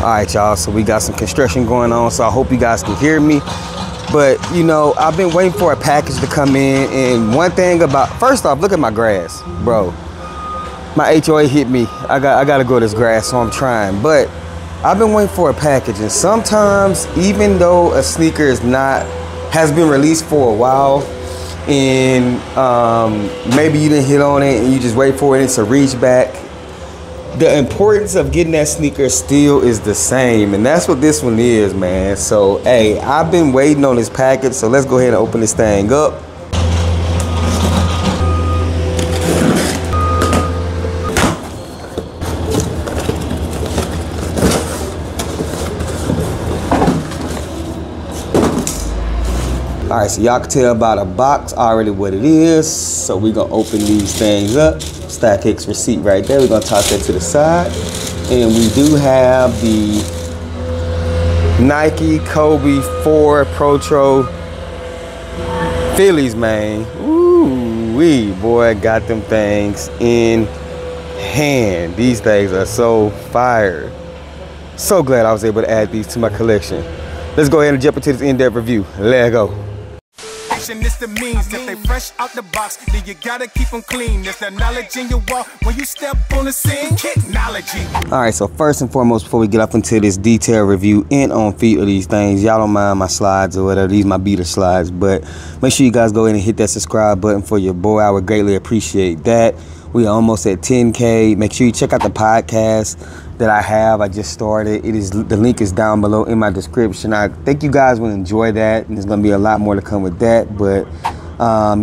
All right, y'all, so we got some construction going on, so I hope you guys can hear me. But, you know, I've been waiting for a package to come in, and one thing about, first off, look at my grass, bro. My HOA hit me. I got to grow this grass, so I'm trying. But I've been waiting for a package, and sometimes, even though a sneaker has been released for a while, and maybe you didn't hit on it, and you just wait for it, it's a reach back, the importance of getting that sneaker still is the same, and that's what this one is, man. So, hey, I've been waiting on this package, so let's go ahead and open this thing up. All right, so y'all can tell by the box already what it is, so we're gonna open these things up. StockX receipt right there. We're gonna toss that to the side. And we do have the Nike Kobe 4 Protro Phillies, man. Ooh wee, boy, got them things in hand. These things are so fire. So glad I was able to add these to my collection. Let's go ahead and jump into this in-depth review. Let's go. It's the means. If they fresh out the box, then you gotta keep them clean. There's that knowledge in your walk when you step on the scene. Technology. All right, so first and foremost, before we get up into this detailed review and on feet of these things, y'all don't mind my slides or whatever. These my beater slides, but make sure you guys go ahead and hit that subscribe button for your boy. I would greatly appreciate that. We are almost at 10K. Make sure you check out the podcast that I have. I just started. The link is down below in my description. I think you guys will enjoy that, and there's gonna be a lot more to come with that. But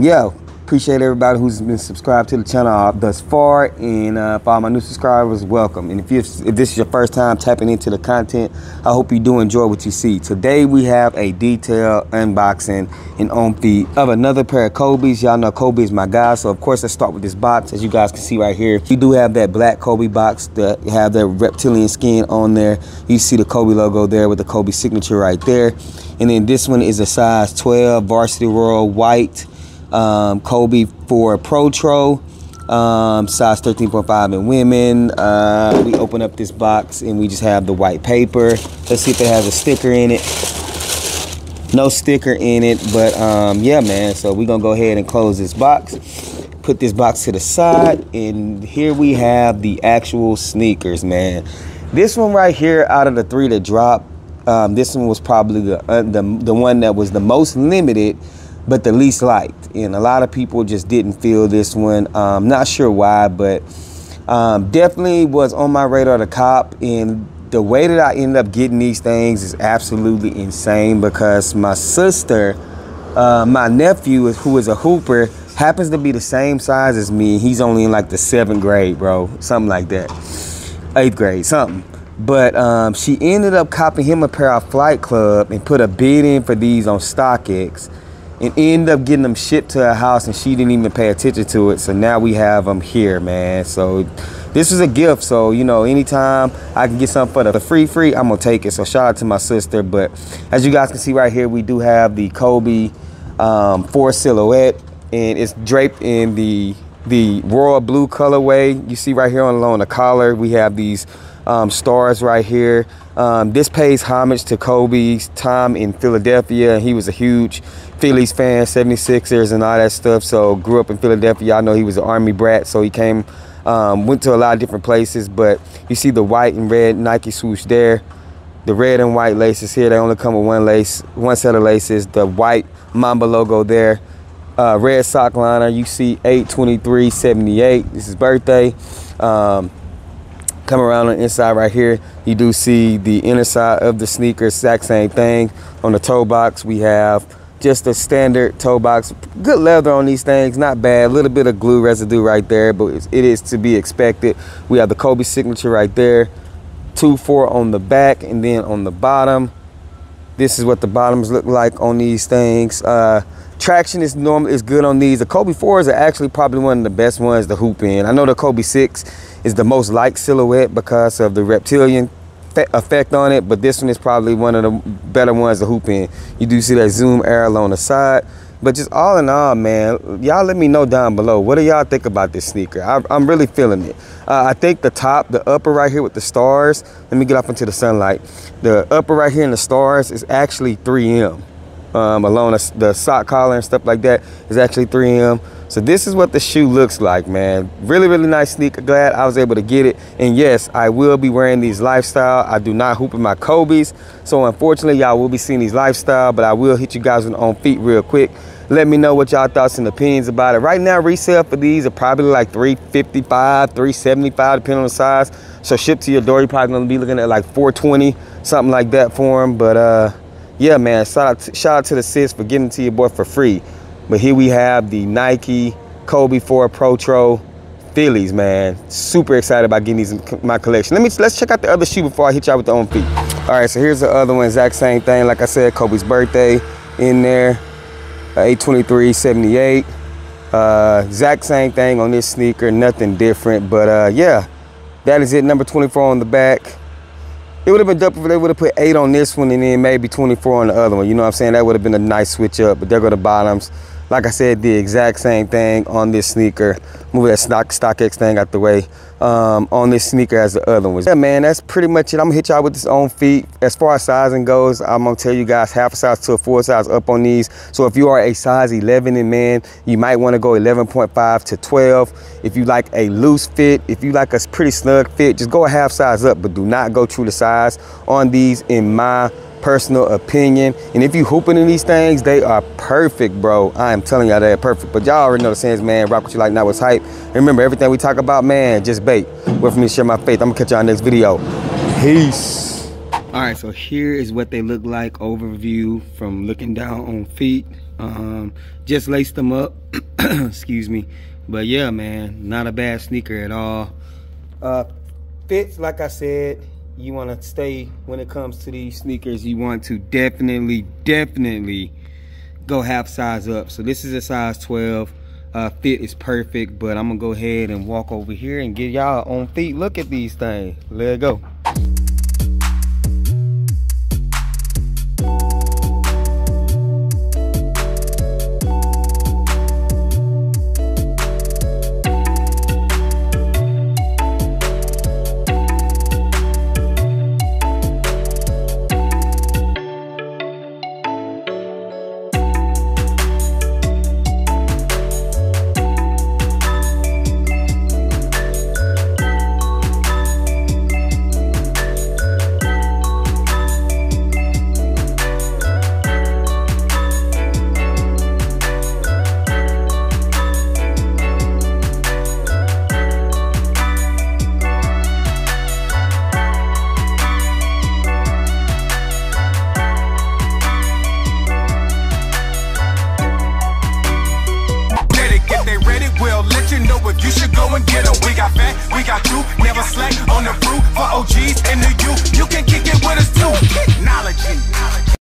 yeah, appreciate everybody who's been subscribed to the channel thus far, and for all my new subscribers, welcome. And if this is your first time tapping into the content, I hope you do enjoy what you see. Today we have a detailed unboxing and on feet of another pair of Kobe's. Y'all know Kobe is my guy, so of course let's start with this box. As you guys can see right here, you do have that black Kobe box that have that reptilian skin on there. You see the Kobe logo there with the Kobe signature right there. And then this one is a size 12 Varsity Royal white Kobe 4 Protro, size 13.5 in women. We open up this box and we just have the white paper. Let's see if it has a sticker in it. No sticker in it, but yeah, man, so we're gonna go ahead and close this box, put this box to the side, and here we have the actual sneakers, man. This one right here, out of the three that dropped, this one was probably the one that was the most limited but the least liked, and a lot of people just didn't feel this one. Not sure why, but definitely was on my radar to cop. And the way that I ended up getting these things is absolutely insane, because my sister, my nephew, who is a hooper, happens to be the same size as me. He's only in like the 7th grade, bro, something like that, 8th grade, something. But she ended up copying him a pair of Flight Club and put a bid in for these on StockX, and ended up getting them shipped to her house, and she didn't even pay attention to it. So now we have them here, man. So this is a gift. So, you know, anytime I can get something for the free, I'm gonna take it. So shout out to my sister. But as you guys can see right here, we do have the Kobe 4 silhouette, and it's draped in the royal blue colorway. You see right here on the collar, we have these stars right here. This pays homage to Kobe's time in Philadelphia. He was a huge Phillies fan, 76ers and all that stuff. So grew up in Philadelphia. I know he was an Army brat, so he came, went to a lot of different places. But you see the white and red Nike swoosh there. The red and white laces here, they only come with one set of laces. The white Mamba logo there. Red sock liner, you see 8/23/78. This is birthday. Come around on the inside right here, you do see the inner side of the sneaker, exact same thing. On the toe box, we have just a standard toe box. Good leather on these things, not bad. A little bit of glue residue right there, but it is to be expected. We have the Kobe signature right there, 2-4 on the back, and then on the bottom, this is what the bottoms look like on these things. Traction is good on these. The Kobe 4s are actually probably one of the best ones to hoop in. I know the Kobe 6 is the most liked silhouette because of the reptilian effect on it, but this one is probably one of the better ones to hoop in. You do see that zoom arrow on the side. But just all in all, man, y'all let me know down below. What do y'all think about this sneaker? I'm really feeling it. I think the upper right here with the stars, let me get off into the sunlight. The upper right here in the stars is actually 3M. Along the sock collar and stuff like that is actually 3M. So this is what the shoe looks like, man. Really, really nice sneaker. Glad I was able to get it. And yes, I will be wearing these lifestyle. I do not hoop in my Kobe's. So unfortunately, y'all will be seeing these lifestyle, but I will hit you guys on feet real quick. Let me know what y'all thoughts and opinions about it. Right now, resale for these are probably like $355, $375, depending on the size. So ship to your door, you're probably gonna be looking at like $420, something like that for them. But yeah, man, shout out to the sis for getting to your boy for free. But here we have the Nike Kobe 4 Protro Phillies, man. Super excited about getting these in my collection. Let's check out the other shoe before I hit y'all with the on feet. All right, so here's the other one, exact same thing. Like I said, Kobe's birthday in there, 8/23/78. Exact same thing on this sneaker, nothing different. But yeah, that is it, number 24 on the back. It would have been dope if they would have put 8 on this one and then maybe 24 on the other one. You know what I'm saying? That would have been a nice switch up, but there go the bottoms. Like I said, the exact same thing on this sneaker. Move that StockX thing out the way. On this sneaker as the other ones. Yeah, man, that's pretty much it. I'm gonna hit y'all with this on feet. As far as sizing goes, I'm gonna tell you guys half a size to a full size up on these. So if you are a size 11 in men, you might wanna go 11.5 to 12. If you like a loose fit, if you like a pretty snug fit, just go a half size up, but do not go true to size on these, in my personal opinion. And if you hooping in these things, they are perfect, bro. I am telling y'all they're perfect. But y'all already know the saying, man, rock what you like, not what's hype. And remember, everything we talk about, man, just bait. Wait for me to share my faith. I'm gonna catch y'all in the next video. Peace. All right, so here is what they look like, overview from looking down on feet. Just laced them up, excuse me. But yeah, man, not a bad sneaker at all. Fits, like I said, you want to stay, when it comes to these sneakers, you want to definitely go half size up. So this is a size 12. Fit is perfect, but I'm gonna go ahead and walk over here and get y'all on feet. Look at these things. Let's go. If you should go and get them, we got fat, we got you, never slack on the fruit for OGs and the youth. You can kick it with us too. Technology.